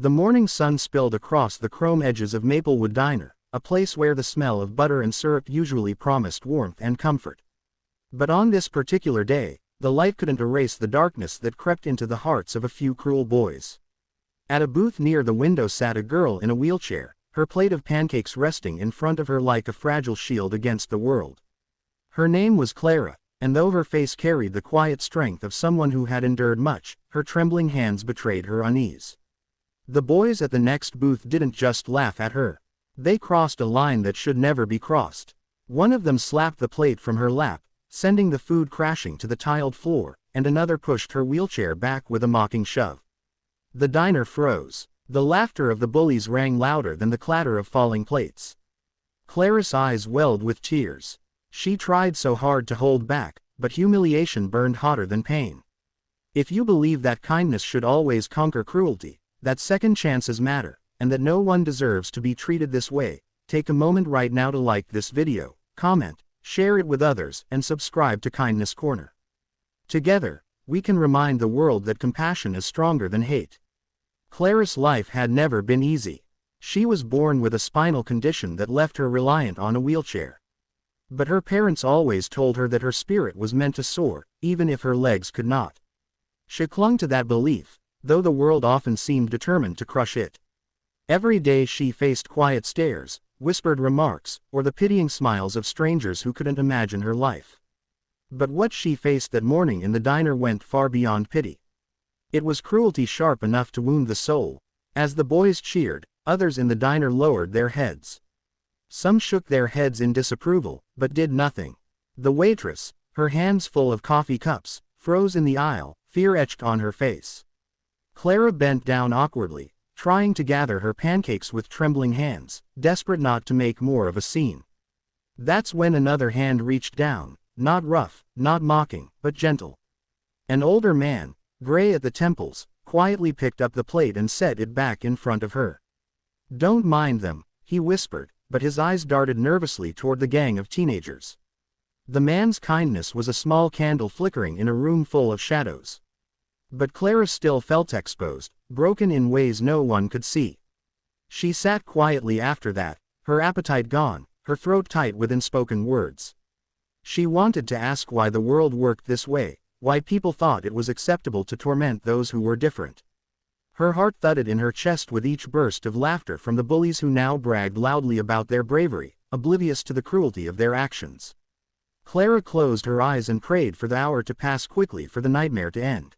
The morning sun spilled across the chrome edges of Maplewood Diner, a place where the smell of butter and syrup usually promised warmth and comfort. But on this particular day, the light couldn't erase the darkness that crept into the hearts of a few cruel boys. At a booth near the window sat a girl in a wheelchair, her plate of pancakes resting in front of her like a fragile shield against the world. Her name was Clara, and though her face carried the quiet strength of someone who had endured much, her trembling hands betrayed her unease. The boys at the next booth didn't just laugh at her. They crossed a line that should never be crossed. One of them slapped the plate from her lap, sending the food crashing to the tiled floor, and another pushed her wheelchair back with a mocking shove. The diner froze. The laughter of the bullies rang louder than the clatter of falling plates. Clara's eyes welled with tears. She tried so hard to hold back, but humiliation burned hotter than pain. If you believe that kindness should always conquer cruelty, that second chances matter, and that no one deserves to be treated this way, take a moment right now to like this video, comment, share it with others, and subscribe to Kindness Corner. Together, we can remind the world that compassion is stronger than hate. Clara's life had never been easy. She was born with a spinal condition that left her reliant on a wheelchair. But her parents always told her that her spirit was meant to soar, even if her legs could not. She clung to that belief, though the world often seemed determined to crush it. Every day she faced quiet stares, whispered remarks, or the pitying smiles of strangers who couldn't imagine her life. But what she faced that morning in the diner went far beyond pity. It was cruelty sharp enough to wound the soul. As the boys cheered, others in the diner lowered their heads. Some shook their heads in disapproval, but did nothing. The waitress, her hands full of coffee cups, froze in the aisle, fear etched on her face. Clara bent down awkwardly, trying to gather her pancakes with trembling hands, desperate not to make more of a scene. That's when another hand reached down, not rough, not mocking, but gentle. An older man, gray at the temples, quietly picked up the plate and set it back in front of her. "Don't mind them," he whispered, but his eyes darted nervously toward the gang of teenagers. The man's kindness was a small candle flickering in a room full of shadows. But Clara still felt exposed, broken in ways no one could see. She sat quietly after that, her appetite gone, her throat tight with unspoken words. She wanted to ask why the world worked this way, why people thought it was acceptable to torment those who were different. Her heart thudded in her chest with each burst of laughter from the bullies who now bragged loudly about their bravery, oblivious to the cruelty of their actions. Clara closed her eyes and prayed for the hour to pass quickly, for the nightmare to end.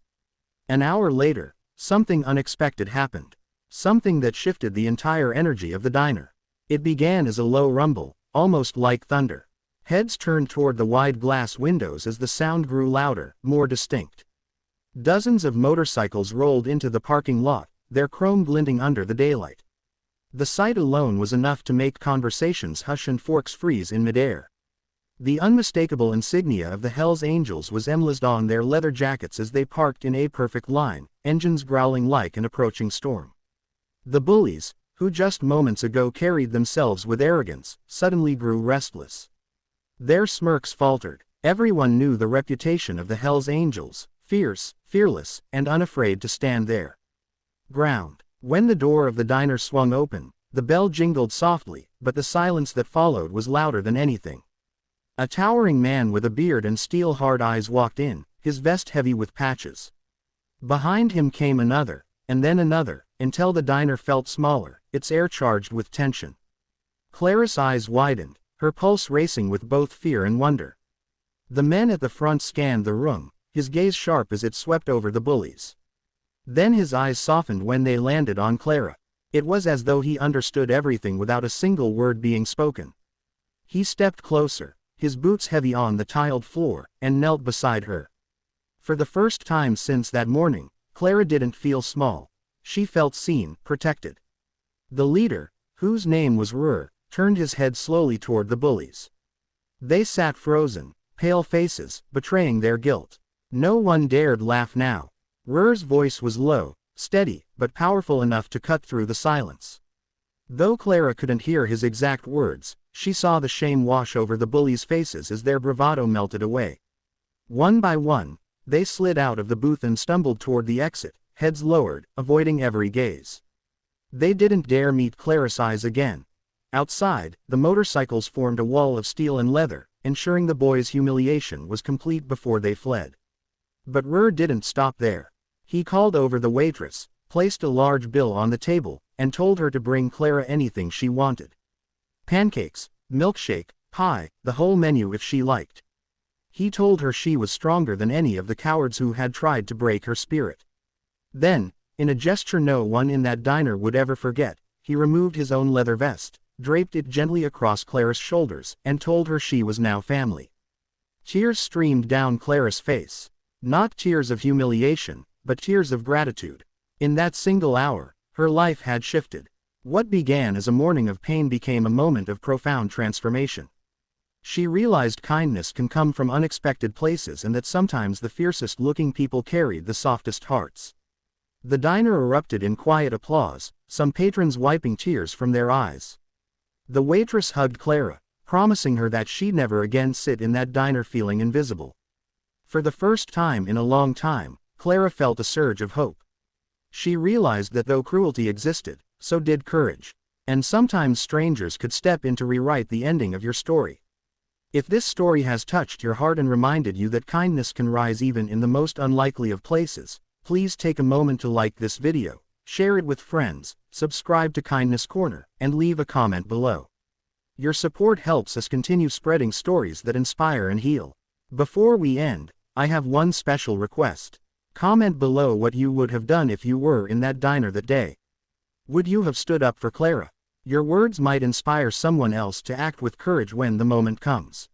An hour later, something unexpected happened. Something that shifted the entire energy of the diner. It began as a low rumble, almost like thunder. Heads turned toward the wide glass windows as the sound grew louder, more distinct. Dozens of motorcycles rolled into the parking lot, their chrome glinting under the daylight. The sight alone was enough to make conversations hush and forks freeze in midair. The unmistakable insignia of the Hells Angels was emblazoned on their leather jackets as they parked in a perfect line, engines growling like an approaching storm. The bullies, who just moments ago carried themselves with arrogance, suddenly grew restless. Their smirks faltered. Everyone knew the reputation of the Hells Angels: fierce, fearless, and unafraid to stand their ground. When the door of the diner swung open, the bell jingled softly, but the silence that followed was louder than anything. A towering man with a beard and steel-hard eyes walked in, his vest heavy with patches. Behind him came another, and then another, until the diner felt smaller, its air charged with tension. Clara's eyes widened, her pulse racing with both fear and wonder. The man at the front scanned the room, his gaze sharp as it swept over the bullies. Then his eyes softened when they landed on Clara. It was as though he understood everything without a single word being spoken. He stepped closer, his boots heavy on the tiled floor, and knelt beside her. For the first time since that morning, Clara didn't feel small. She felt seen, protected. The leader, whose name was Rur, turned his head slowly toward the bullies. They sat frozen, pale faces, betraying their guilt. No one dared laugh now. Rur's voice was low, steady, but powerful enough to cut through the silence. Though Clara couldn't hear his exact words, she saw the shame wash over the bullies' faces as their bravado melted away. One by one, they slid out of the booth and stumbled toward the exit, heads lowered, avoiding every gaze. They didn't dare meet Clara's eyes again. Outside, the motorcycles formed a wall of steel and leather, ensuring the boys' humiliation was complete before they fled. But Rur didn't stop there. He called over the waitress, placed a large bill on the table, and told her to bring Clara anything she wanted. Pancakes, milkshake, pie, the whole menu if she liked. He told her she was stronger than any of the cowards who had tried to break her spirit. Then, in a gesture no one in that diner would ever forget, he removed his own leather vest, draped it gently across Clara's shoulders, and told her she was now family. Tears streamed down Clara's face. Not tears of humiliation, but tears of gratitude. In that single hour, her life had shifted. What began as a morning of pain became a moment of profound transformation. She realized kindness can come from unexpected places and that sometimes the fiercest-looking people carried the softest hearts. The diner erupted in quiet applause, some patrons wiping tears from their eyes. The waitress hugged Clara, promising her that she'd never again sit in that diner feeling invisible. For the first time in a long time, Clara felt a surge of hope. She realized that though cruelty existed, so did courage. And sometimes strangers could step in to rewrite the ending of your story. If this story has touched your heart and reminded you that kindness can rise even in the most unlikely of places, please take a moment to like this video, share it with friends, subscribe to Kindness Corner, and leave a comment below. Your support helps us continue spreading stories that inspire and heal. Before we end, I have one special request. Comment below what you would have done if you were in that diner that day. Would you have stood up for Clara? Your words might inspire someone else to act with courage when the moment comes.